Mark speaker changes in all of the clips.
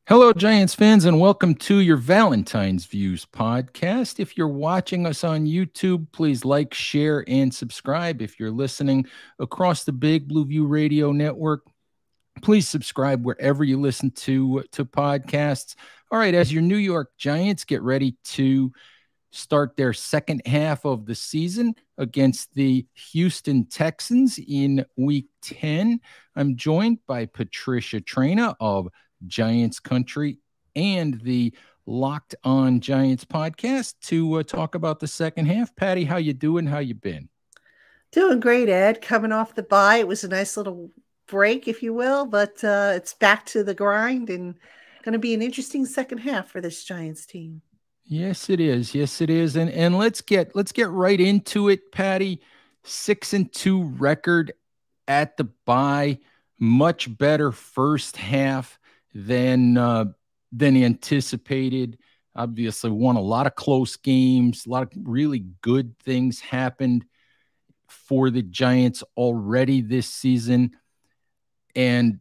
Speaker 1: Hello, Giants fans, and welcome to your Valentine's Views podcast. If you're watching us on YouTube, please like, share, and subscribe. If you're listening across the Big Blue View Radio Network, please subscribe wherever you listen to podcasts. All right, as your New York Giants get ready to start their second half of the season against the Houston Texans in Week 10, I'm joined by Patricia Traina of Giants Country and the Locked On Giants podcast to talk about the second half. Patty, how you doing? How you been?
Speaker 2: Doing great, Ed. Coming off the bye. It was a nice little break, if you will, but it's back to the grind and going to be an interesting second half for this Giants team.
Speaker 1: Yes, it is. Yes, it is. And let's get right into it, Patty. 6-2 record at the bye. Much better first half than anticipated. Obviously, won a lot of close games. A lot of really good things happened for the Giants already this season. And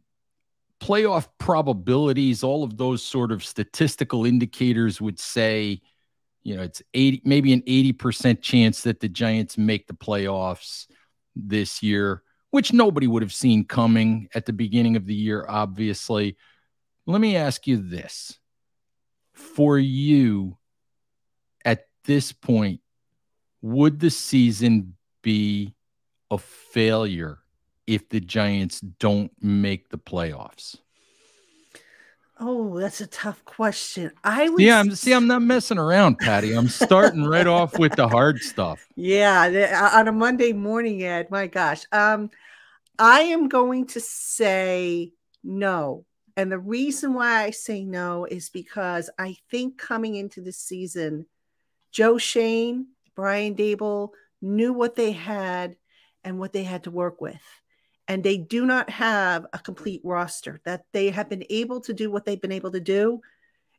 Speaker 1: playoff probabilities, all of those sort of statistical indicators would say, it's maybe an 80% chance that the Giants make the playoffs this year, which nobody would have seen coming at the beginning of the year, obviously. Let me ask you this. For you, at this point, would the season be a failure if the Giants don't make the playoffs?
Speaker 2: Oh, that's a tough question. I'm
Speaker 1: not messing around, Patty. I'm starting right off with the hard stuff.
Speaker 2: Yeah, on a Monday morning, Ed. My gosh. I am going to say no. And the reason why I say no is because I think coming into this season, Joe Schoen, Brian Daboll knew what they had and what they had to work with. And they do not have a complete roster. That they have been able to do what they've been able to do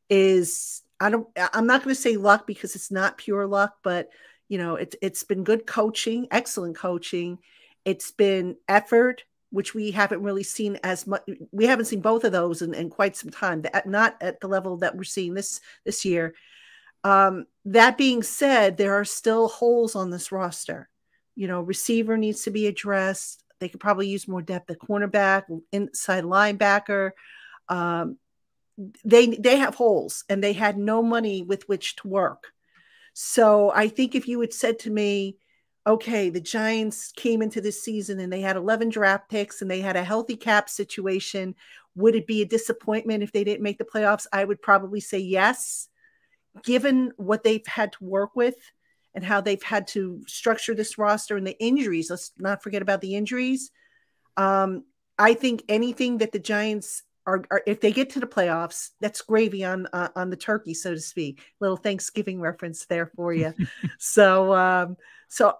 Speaker 2: is, I'm not going to say luck because it's not pure luck, but it's been good coaching, excellent coaching. It's been effort, which we haven't really seen as much. We haven't seen both of those in quite some time, not at the level that we're seeing this year. That being said, there are still holes on this roster. Receiver needs to be addressed. They could probably use more depth at cornerback, inside linebacker. They have holes, and they had no money with which to work. So I think if you had said to me, okay, the Giants came into this season and they had 11 draft picks and they had a healthy cap situation, would it be a disappointment if they didn't make the playoffs? I would probably say yes, given what they've had to work with and how they've had to structure this roster and the injuries. Let's not forget about the injuries. I think anything that the Giants are, if they get to the playoffs, that's gravy on the turkey, so to speak. Little Thanksgiving reference there for you. So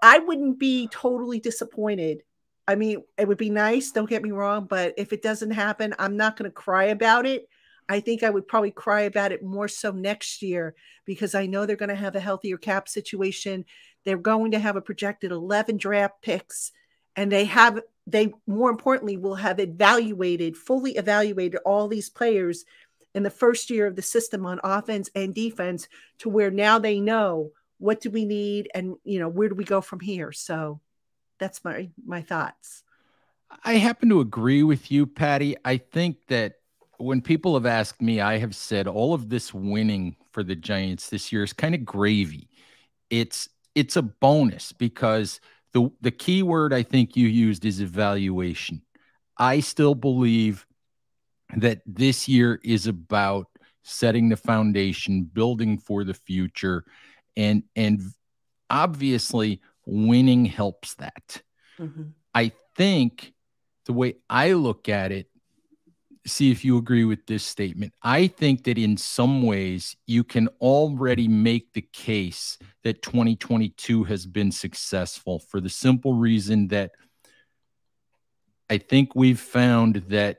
Speaker 2: I wouldn't be totally disappointed. I mean, it would be nice, don't get me wrong, but if it doesn't happen, I'm not going to cry about it. I think I would probably cry about it more so next year because I know they're going to have a healthier cap situation. They're going to have a projected 11 draft picks, and they more importantly will have fully evaluated all these players in the first year of the system on offense and defense, to where now they know what do we need and where do we go from here. So that's my thoughts.
Speaker 1: I happen to agree with you, Patty. I think that when people have asked me, I have said all of this winning for the Giants this year is kind of gravy. It's a bonus because the key word I think you used is evaluation. I still believe that this year is about setting the foundation, building for the future, and obviously winning helps that. Mm-hmm. I think the way I look at it, see if you agree with this statement. I think that in some ways you can already make the case that 2022 has been successful for the simple reason that I think we've found that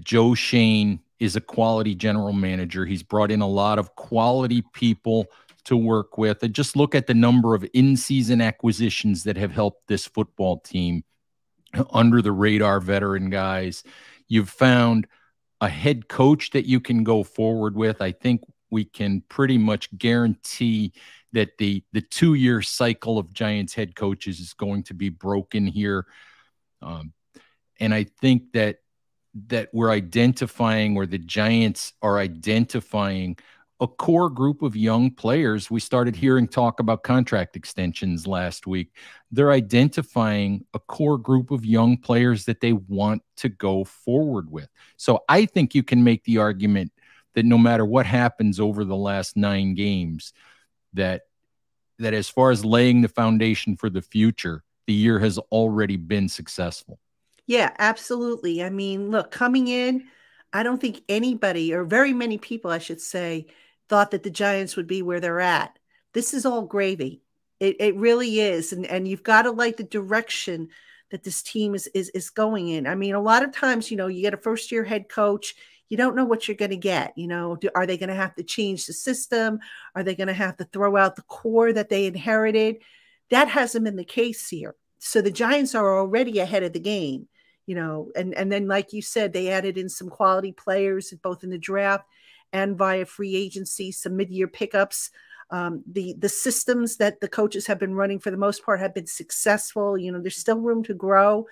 Speaker 1: Joe Schoen is a quality general manager. He's brought in a lot of quality people to work with. And just look at the number of in-season acquisitions that have helped this football team, under the radar veteran guys. You've found a head coach that you can go forward with. I think we can pretty much guarantee that the 2-year cycle of Giants head coaches is going to be broken here. And I think that we're identifying, or the Giants are identifying, a core group of young players. We started hearing talk about contract extensions last week. They're identifying a core group of young players that they want to go forward with. So I think you can make the argument that no matter what happens over the last 9 games, that as far as laying the foundation for the future, the year has already been successful.
Speaker 2: Yeah, absolutely. I mean, look, coming in, I don't think anybody, or very many people, I should say, thought that the Giants would be where they're at. This is all gravy. It really is. And you've got to like the direction that this team is going in. I mean, a lot of times, you get a first year head coach, you don't know what you're going to get. Are they going to have to change the system? Are they going to have to throw out the core that they inherited? That hasn't been the case here. So the Giants are already ahead of the game. And then, like you said, they added in some quality players, both in the draft and via free agency, some mid-year pickups. The systems that the coaches have been running, for the most part, have been successful. There's still room to grow.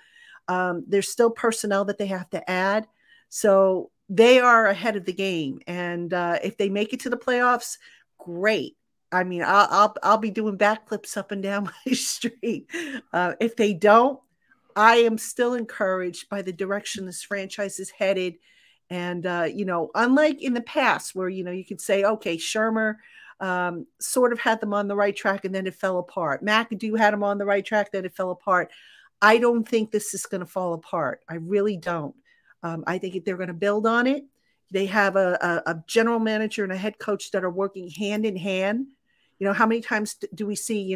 Speaker 2: There's still personnel that they have to add. So they are ahead of the game. And if they make it to the playoffs, great. I mean, I'll be doing backflips up and down my street. If they don't, I am still encouraged by the direction this franchise is headed. And, unlike in the past where, you could say, okay, Shermer sort of had them on the right track and then it fell apart. McAdoo had them on the right track, then it fell apart. I don't think this is going to fall apart. I really don't. I think they're going to build on it. They have a general manager and a head coach that are working hand in hand. How many times do we see,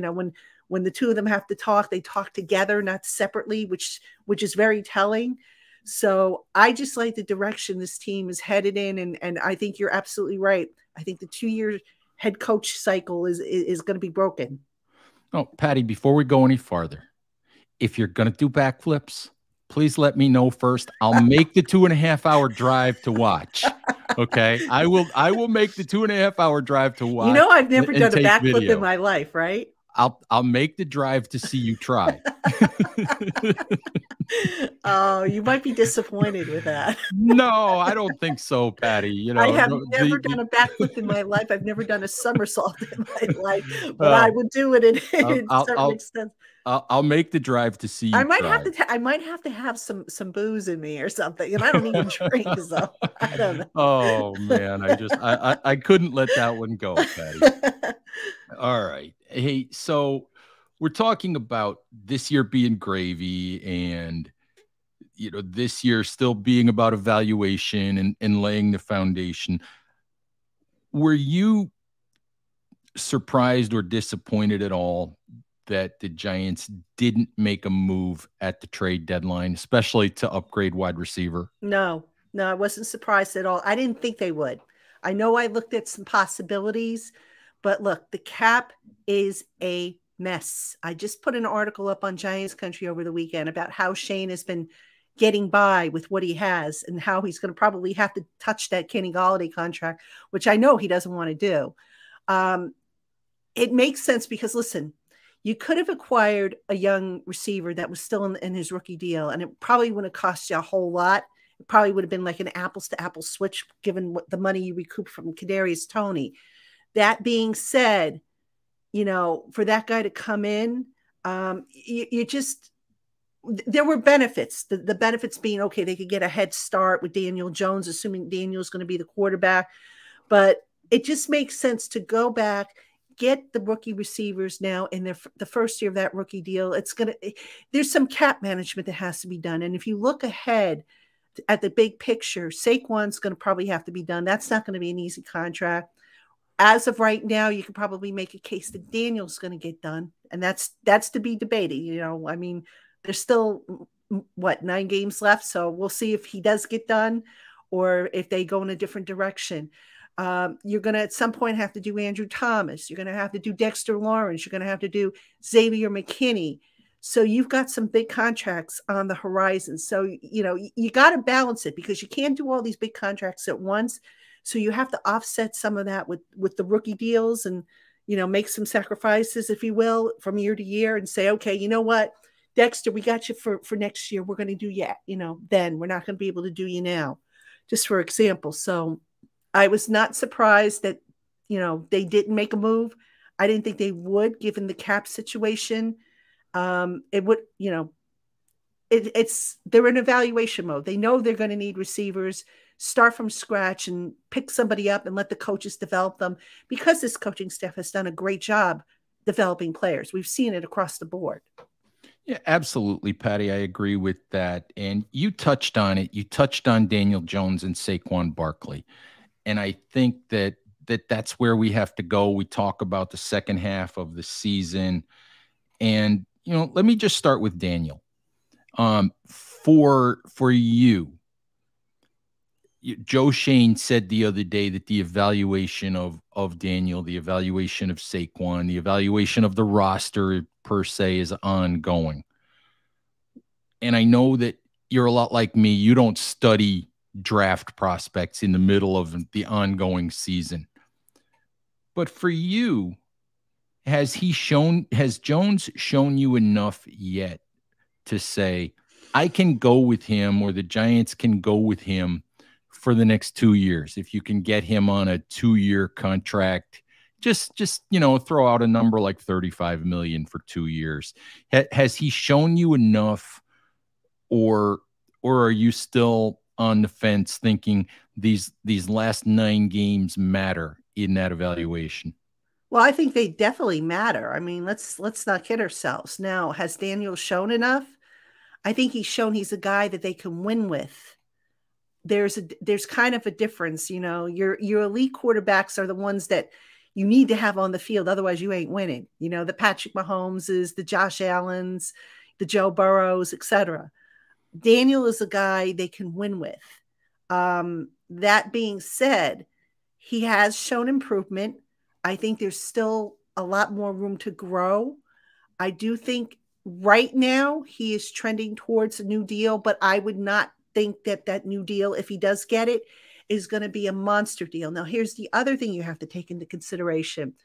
Speaker 2: when the two of them have to talk, they talk together, not separately, which is very telling. So I just like the direction this team is headed in. And I think you're absolutely right. I think the 2-year head coach cycle is going to be broken.
Speaker 1: Oh, Patty, before we go any farther, if you're going to do backflips, please let me know first. I'll make the 2.5-hour drive to watch. Okay. I will make the 2.5-hour drive to watch.
Speaker 2: I've never done a backflip in my life, right?
Speaker 1: I'll make the drive to see you try.
Speaker 2: Oh, you might be disappointed with that.
Speaker 1: No, I don't think so, Patty.
Speaker 2: I have never done a backflip in my life. I've never done a somersault in my life, but I would do it in certain extent.
Speaker 1: I'll make the drive to see you.
Speaker 2: I might have to have some booze in me or something, and I don't even drink, so I don't know.
Speaker 1: Oh man, I couldn't let that one go, Patty. All right. Hey, so we're talking about this year being gravy and, this year still being about evaluation and laying the foundation. Were you surprised or disappointed at all that the Giants didn't make a move at the trade deadline, especially to upgrade wide receiver?
Speaker 2: No, I wasn't surprised at all. I didn't think they would. I know I looked at some possibilities, but look, the cap is a mess. I just put an article up on Giants Country over the weekend about how Shane has been getting by with what he has and how he's going to probably have to touch that Kenny Golladay contract, which I know he doesn't want to do. It makes sense because, listen, you could have acquired a young receiver that was still in his rookie deal, and it probably wouldn't have cost you a whole lot. It probably would have been like an apples to apples switch, given what the money you recoup from Kadarius Toney. That being said, for that guy to come in, there were benefits. The benefits being, okay, they could get a head start with Daniel Jones, assuming Daniel's going to be the quarterback. But it just makes sense to go back, get the rookie receivers now in the first year of that rookie deal. There's some cap management that has to be done. And if you look ahead at the big picture, Saquon's going to probably have to be done. That's not going to be an easy contract. As of right now, you could probably make a case that Daniel's going to get done. And that's to be debated. I mean, there's still 9 games left. So we'll see if he does get done or if they go in a different direction. You're going to at some point have to do Andrew Thomas. You're going to have to do Dexter Lawrence. You're going to have to do Xavier McKinney. So you've got some big contracts on the horizon. So, you got to balance it because you can't do all these big contracts at once. So you have to offset some of that with the rookie deals and, make some sacrifices, if you will, from year to year and say, okay, you know what, Dexter, we got you for next year. We're going to do then we're not going to be able to do you now, just for example. So I was not surprised that, they didn't make a move. I didn't think they would, given the cap situation. It would, it's they're in evaluation mode. They know they're going to need receivers. Start from scratch and pick somebody up and let the coaches develop them, because this coaching staff has done a great job developing players. We've seen it across the board.
Speaker 1: Yeah, absolutely, Patty. I agree with that. And you touched on it. You touched on Daniel Jones and Saquon Barkley. And I think that's where we have to go. We talk about the second half of the season. And, let me just start with Daniel. For you, Joe Shane said the other day that the evaluation of Daniel, the evaluation of Saquon, the evaluation of the roster per se is ongoing. And I know that you're a lot like me. You don't study draft prospects in the middle of the ongoing season. But for you, has Jones shown you enough yet to say, I can go with him, or the Giants can go with him for the next 2 years? If you can get him on a 2-year contract, just throw out a number like $35 million for 2 years. Has he shown you enough, or are you still on the fence thinking these last 9 games matter in that evaluation?
Speaker 2: Well, I think they definitely matter. I mean, let's not kid ourselves. Now, has Daniel shown enough? I think he's shown he's a guy that they can win with. There's kind of a difference, your elite quarterbacks are the ones that you need to have on the field. Otherwise you ain't winning. The Patrick Mahomeses, the Josh Allens, the Joe Burrows, etc. Daniel is a guy they can win with. That being said, he has shown improvement. I think there's still a lot more room to grow. I do think right now he is trending towards a new deal, but I would not think that new deal, if he does get it, is going to be a monster deal. Now, here's the other thing you have to take into consideration.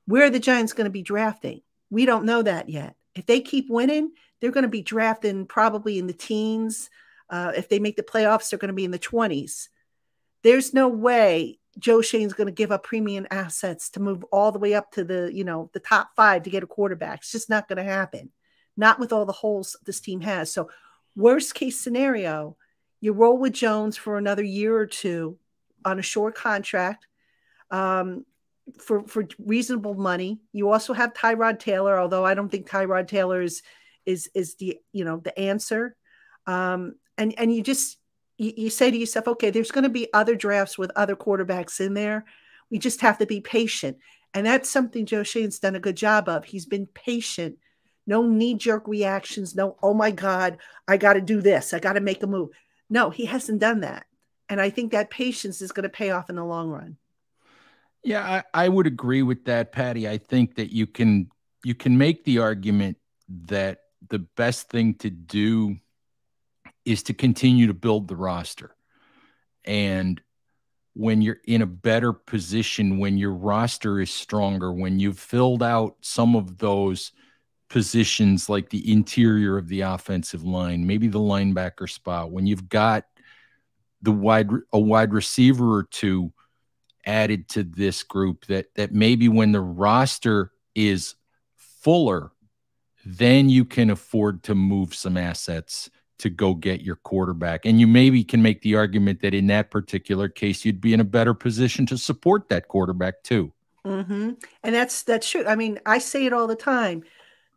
Speaker 2: Where are the Giants going to be drafting? We don't know that yet. If they keep winning, they're going to be drafting probably in the teens. If they make the playoffs, they're going to be in the 20s. There's no way Joe Shane's going to give up premium assets to move all the way up to the top 5 to get a quarterback. It's just not going to happen. Not with all the holes this team has. So worst case scenario, you roll with Jones for another year or 2 on a short contract for reasonable money. You also have Tyrod Taylor, although I don't think Tyrod Taylor is the answer. And you say to yourself, okay, there's going to be other drafts with other quarterbacks in there. We just have to be patient. And that's something Joe Shane's done a good job of. He's been patient. No knee-jerk reactions. No, oh my God, I got to do this. I got to make a move. No, he hasn't done that. And I think that patience is going to pay off in the long run.
Speaker 1: Yeah, I would agree with that, Patty. I think that you can make the argument that the best thing to do is to continue to build the roster. And when you're in a better position, when your roster is stronger, when you've filled out some of those positions like the interior of the offensive line, maybe the linebacker spot, when you've got a wide receiver or 2 added to this group, that maybe when the roster is fuller, then you can afford to move some assets to go get your quarterback. And you maybe can make the argument that in that particular case, you'd be in a better position to support that quarterback too.
Speaker 2: Mm-hmm. And that's true. I mean, I say it all the time.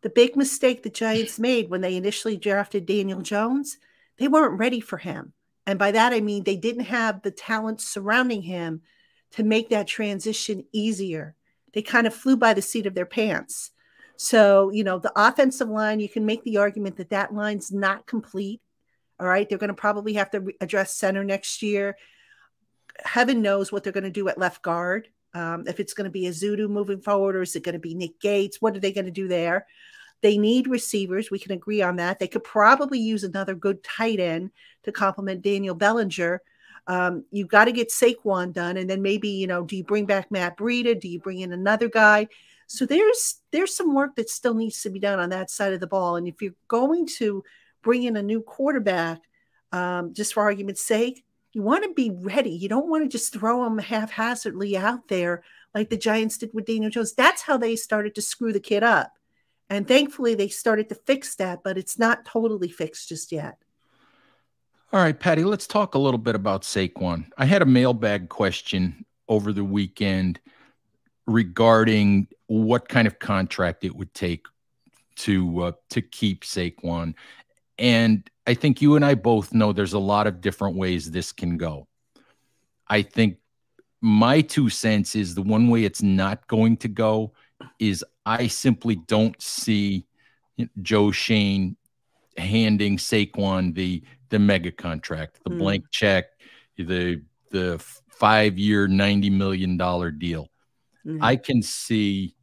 Speaker 2: The big mistake the Giants made when they initially drafted Daniel Jones, they weren't ready for him. And by that, I mean, they didn't have the talent surrounding him to make that transition easier. They kind of flew by the seat of their pants. So, the offensive line, you can make the argument that line's not complete. All right. They're going to probably have to address center next year. Heaven knows what they're going to do at left guard. If it's going to be Azudu moving forward, or is it going to be Nick Gates? What are they going to do there? They need receivers. We can agree on that. They could probably use another good tight end to complement Daniel Bellinger. You've got to get Saquon done. And then maybe, you know, do you bring back Matt Breida? Do you bring in another guy? So there's some work that still needs to be done on that side of the ball. And if you're going to bring in a new quarterback, just for argument's sake, you want to be ready. You don't want to just throw them haphazardly out there like the Giants did with Daniel Jones. That's how they started to screw the kid up. And thankfully, they started to fix that, but it's not totally fixed just yet.
Speaker 1: All right, Patty, let's talk a little bit about Saquon. I had a mailbag question over the weekend regarding what kind of contract it would take to keep Saquon. And I think you and I both know there's a lot of different ways this can go. I think my 2 cents is the one way it's not going to go is I simply don't see Joe Shane handing Saquon the mega contract, the blank check, the 5-year, $90 million deal. I could see,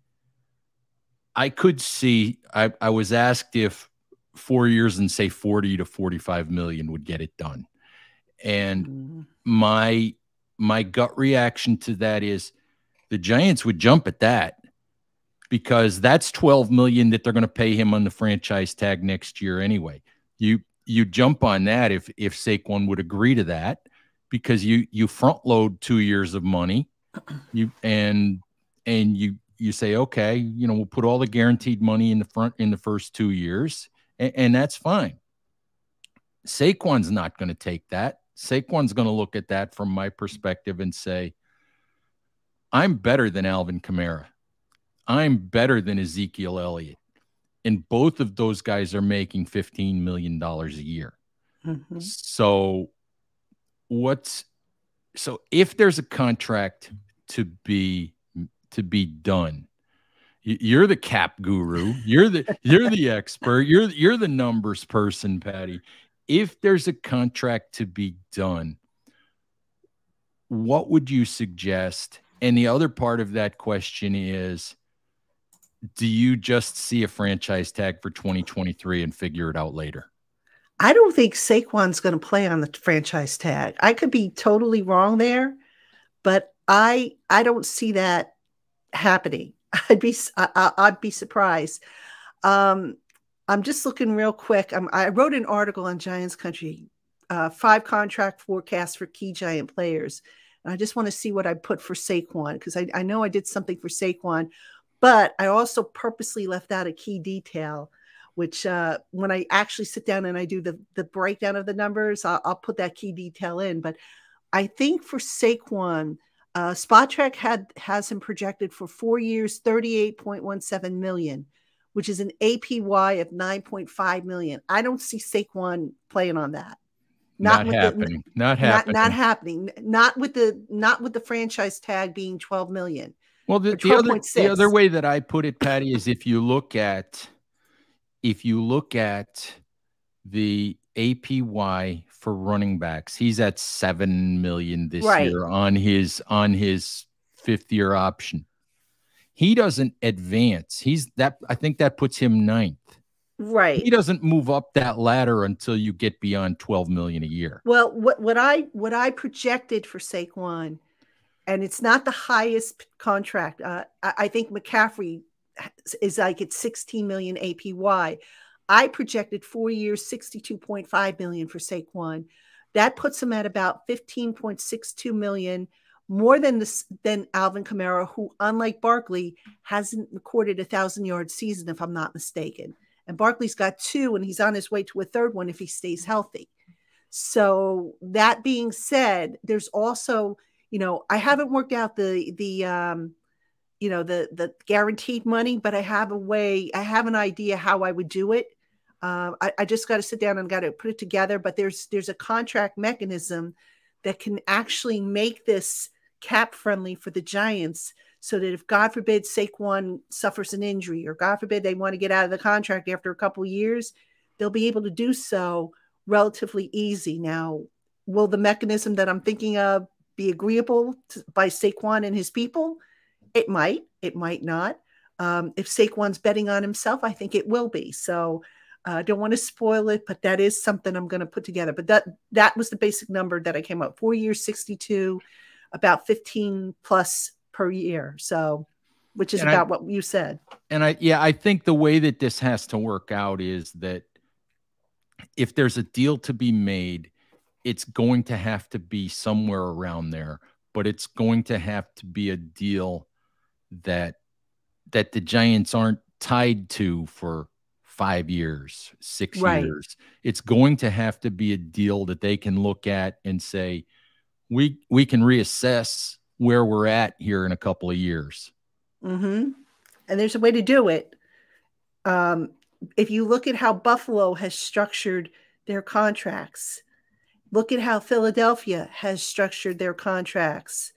Speaker 1: I was asked if 4 years and say 40 to 45 million would get it done. And my gut reaction to that is the Giants would jump at that because that's 12 million that they're going to pay him on the franchise tag next year anyway. You jump on that if Saquon would agree to that because you front load 2 years of money. You say, okay, you know, we'll put all the guaranteed money in the first 2 years, and that's fine. Saquon's not going to take that. Saquon's going to look at that from my perspective and say, I'm better than Alvin Kamara. I'm better than Ezekiel Elliott. And both of those guys are making $15 million a year. So if there's a contract to be done, you're the cap guru, you're the expert, you're the numbers person, Patty. If there's a contract to be done, what would you suggest? And the other part of that question is, do you just see a franchise tag for 2023 and figure it out later?
Speaker 2: I don't think Saquon's going to play on the franchise tag. I could be totally wrong there, but I don't see that happening. I'd be surprised. I'm just looking real quick. I wrote an article on Giants Country, 5 contract forecasts for key Giant players. And I just want to see what I put for Saquon because I know I did something for Saquon. But I also purposely left out a key detail, which when I actually sit down and I do the breakdown of the numbers, I'll put that key detail in. But I think for Saquon, SpotTrack has him projected for 4 years, $38.17 million, which is an APY of $9.5 million. I don't see Saquon playing on that.
Speaker 1: Not happening. Not happening.
Speaker 2: Not with the franchise tag being $12 million.
Speaker 1: Well, the other way that I put it, Patty, is if you look at the APY for running backs, he's at $7 million this year on his 5th-year option. He doesn't advance. I think that puts him 9th.
Speaker 2: Right.
Speaker 1: He doesn't move up that ladder until you get beyond $12 million a year.
Speaker 2: Well, what I projected for Saquon, and it's not the highest contract. I think McCaffrey is like at $16 million APY. I projected 4 years, $62.5 million for Saquon. That puts him at about $15.62 million, more than Alvin Kamara, who, unlike Barkley, hasn't recorded a 1,000-yard season, if I'm not mistaken. And Barkley's got 2, and he's on his way to a 3rd one if he stays healthy. So that being said, there's also, you know, I haven't worked out the guaranteed money, but I have an idea how I would do it. I just got to sit down and got to put it together, but there's a contract mechanism that can actually make this cap friendly for the Giants so that if, God forbid, Saquon suffers an injury or, God forbid, they want to get out of the contract after a couple of years, they'll be able to do so relatively easy. Now, will the mechanism that I'm thinking of be agreeable by Saquon and his people? It might not. If Saquon's betting on himself, I think it will be. So I don't want to spoil it, but that is something I'm going to put together. But that was the basic number that I came up. 4 years, 62, about 15 plus per year. So, which is about what you said.
Speaker 1: And I think the way that this has to work out is that if there's a deal to be made, it's going to have to be somewhere around there, but it's going to have to be a deal that the Giants aren't tied to for 5 years, 6 years. It's going to have to be a deal that they can look at and say, we can reassess where we're at here in a couple of years.
Speaker 2: Mm-hmm. And there's a way to do it. If you look at how Buffalo has structured their contracts, look at how Philadelphia has structured their contracts.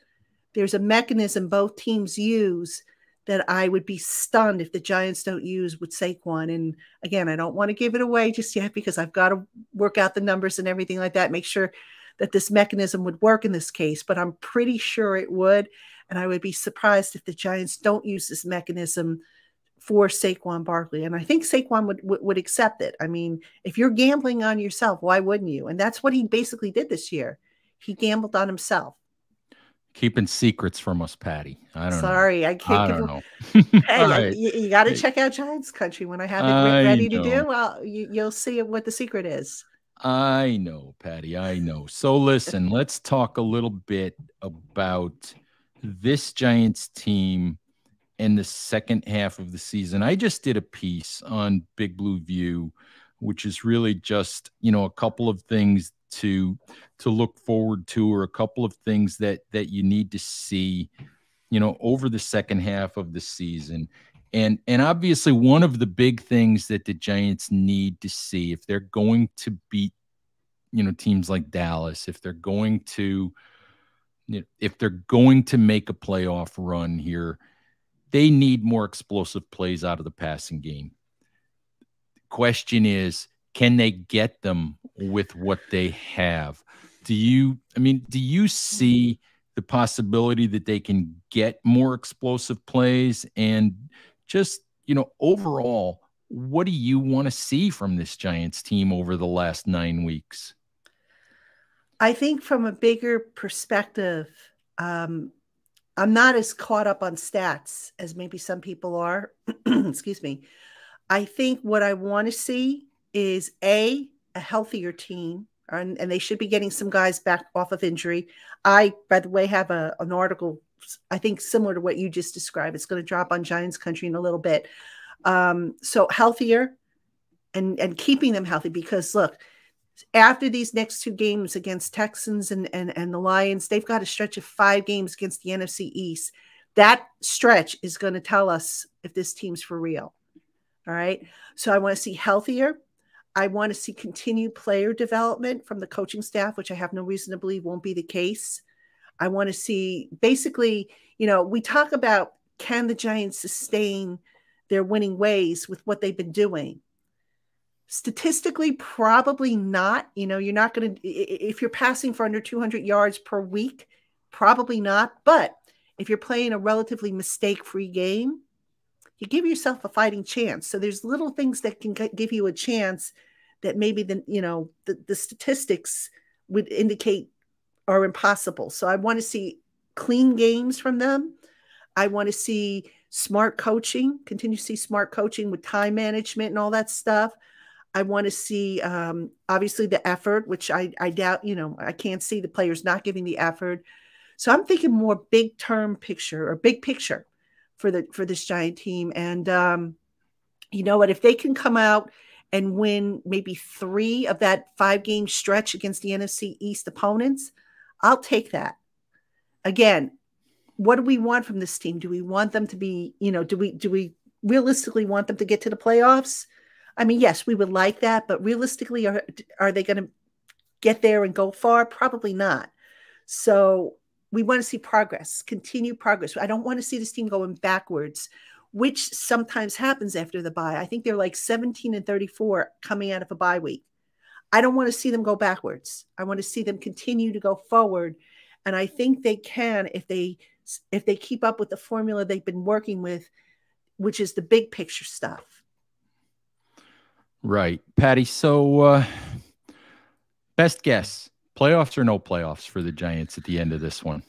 Speaker 2: There's a mechanism both teams use that I would be stunned if the Giants don't use with Saquon. And again, I don't want to give it away just yet because I've got to work out the numbers and everything like that, make sure that this mechanism would work in this case, but I'm pretty sure it would. And I would be surprised if the Giants don't use this mechanism for Saquon Barkley. And I think Saquon would accept it. I mean, if you're gambling on yourself, why wouldn't you? And that's what he basically did this year. He gambled on himself.
Speaker 1: Keeping secrets from us, Patty. I don't know.
Speaker 2: Sorry, I can't.
Speaker 1: I don't know.
Speaker 2: Hey, right. you got to check out Giants Country when I have it ready to do. Well, you'll see what the secret is.
Speaker 1: I know, Patty. I know. So listen, let's talk a little bit about this Giants team in the second half of the season. I just did a piece on Big Blue View, which is really just, a couple of things to look forward to, or a couple of things that you need to see, over the second half of the season. And obviously one of the big things that the Giants need to see if they're going to beat, teams like Dallas, if they're going to make a playoff run here, they need more explosive plays out of the passing game. Question is, can they get them with what they have? Do you see the possibility that they can get more explosive plays? And just, overall, what do you want to see from this Giants team over the last 9 weeks?
Speaker 2: I think from a bigger perspective, I'm not as caught up on stats as maybe some people are. Excuse me. I think what I want to see is a healthier team, and they should be getting some guys back off of injury. I, by the way, have an article, I think similar to what you just described. It's going to drop on Giants Country in a little bit. So healthier and keeping them healthy, because look, after these next 2 games against Texans and the Lions, they've got a stretch of 5 games against the NFC East. That stretch is going to tell us if this team's for real. All right. So I want to see healthier. I want to see continued player development from the coaching staff, which I have no reason to believe won't be the case. I want to see basically, we talk about, can the Giants sustain their winning ways with what they've been doing? Statistically, probably not. You're not going to, if you're passing for under 200 yards per week, probably not. But if you're playing a relatively mistake-free game, you give yourself a fighting chance. So there's little things that can give you a chance that maybe the statistics would indicate are impossible. So I want to see clean games from them. I want to see smart coaching, continue to see smart coaching with time management and all that stuff. I want to see, obviously, the effort, which I doubt, I can't see the players not giving the effort. So I'm thinking more big picture for this Giant team. And you know what? If they can come out and win maybe 3 of that 5-game stretch against the NFC East opponents, I'll take that. Again, what do we want from this team? Do we want them to be, do we realistically want them to get to the playoffs? I mean, yes, we would like that, but realistically, are they going to get there and go far? Probably not. So we want to see progress, continued progress. I don't want to see this team going backwards, which sometimes happens after the bye. I think they're like 17-34 coming out of a bye week. I don't want to see them go backwards. I want to see them continue to go forward. And I think they can if they keep up with the formula they've been working with. which is the big picture stuff.
Speaker 1: Right. Patty, so best guess, playoffs or no playoffs for the Giants at the end of this one?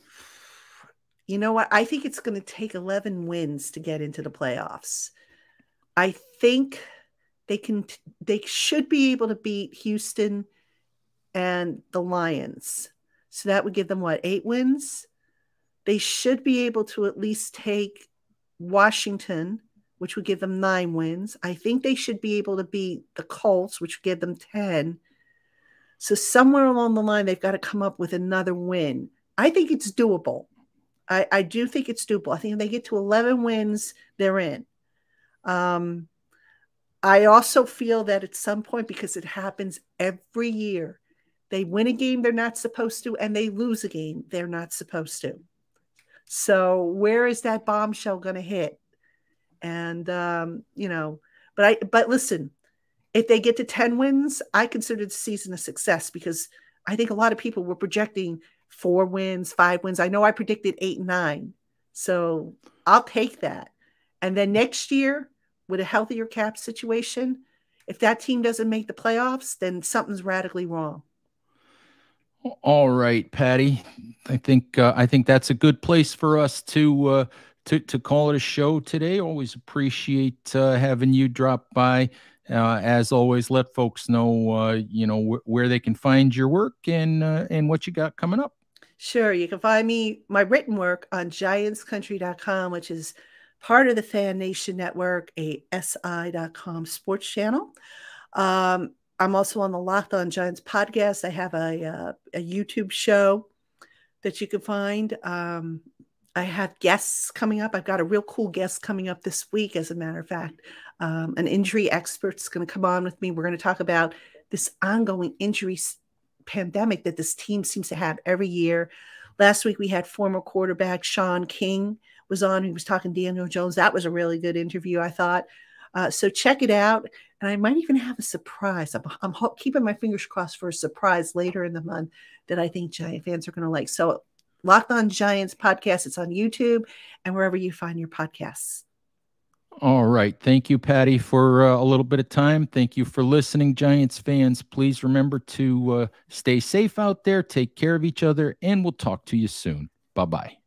Speaker 2: You know what? I think it's going to take 11 wins to get into the playoffs. I think they should be able to beat Houston and the Lions. So that would give them what, 8 wins? They should be able to at least take Washington, which would give them 9 wins. I think they should be able to beat the Colts, which would give them 10. So somewhere along the line, they've got to come up with another win. I think it's doable. I do think it's doable. I think if they get to 11 wins, they're in. I also feel that at some point, because it happens every year, they win a game they're not supposed to, and they lose a game they're not supposed to. So where is that bombshell going to hit? And, but listen, if they get to 10 wins, I consider the season a success, because I think a lot of people were projecting 4 wins, 5 wins. I know I predicted 8 and 9. So I'll take that. And then next year, with a healthier cap situation, if that team doesn't make the playoffs, then something's radically wrong.
Speaker 1: All right, Patty. I think that's a good place for us to call it a show today. Always appreciate having you drop by. As always, let folks know where they can find your work and what you got coming up.
Speaker 2: Sure, you can find my written work on giantscountry.com, which is part of the Fan Nation Network, a SI.com sports channel. I'm also on the Locked On Giants podcast. I have a YouTube show that you can find. I have guests coming up. I've got a real cool guest coming up this week, as a matter of fact. An injury expert's going to come on with me. We're going to talk about this ongoing injury pandemic that this team seems to have every year. Last week, we had former quarterback Sean King was on. He was talking to Daniel Jones. That was a really good interview, I thought. So check it out. And I might even have a surprise. I'm keeping my fingers crossed for a surprise later in the month that I think Giant fans are going to like. So Locked On Giants podcast, it's on YouTube and wherever you find your podcasts.
Speaker 1: All right. Thank you, Patty, for a little bit of time. Thank you for listening, Giants fans. Please remember to stay safe out there, take care of each other, and we'll talk to you soon. Bye-bye.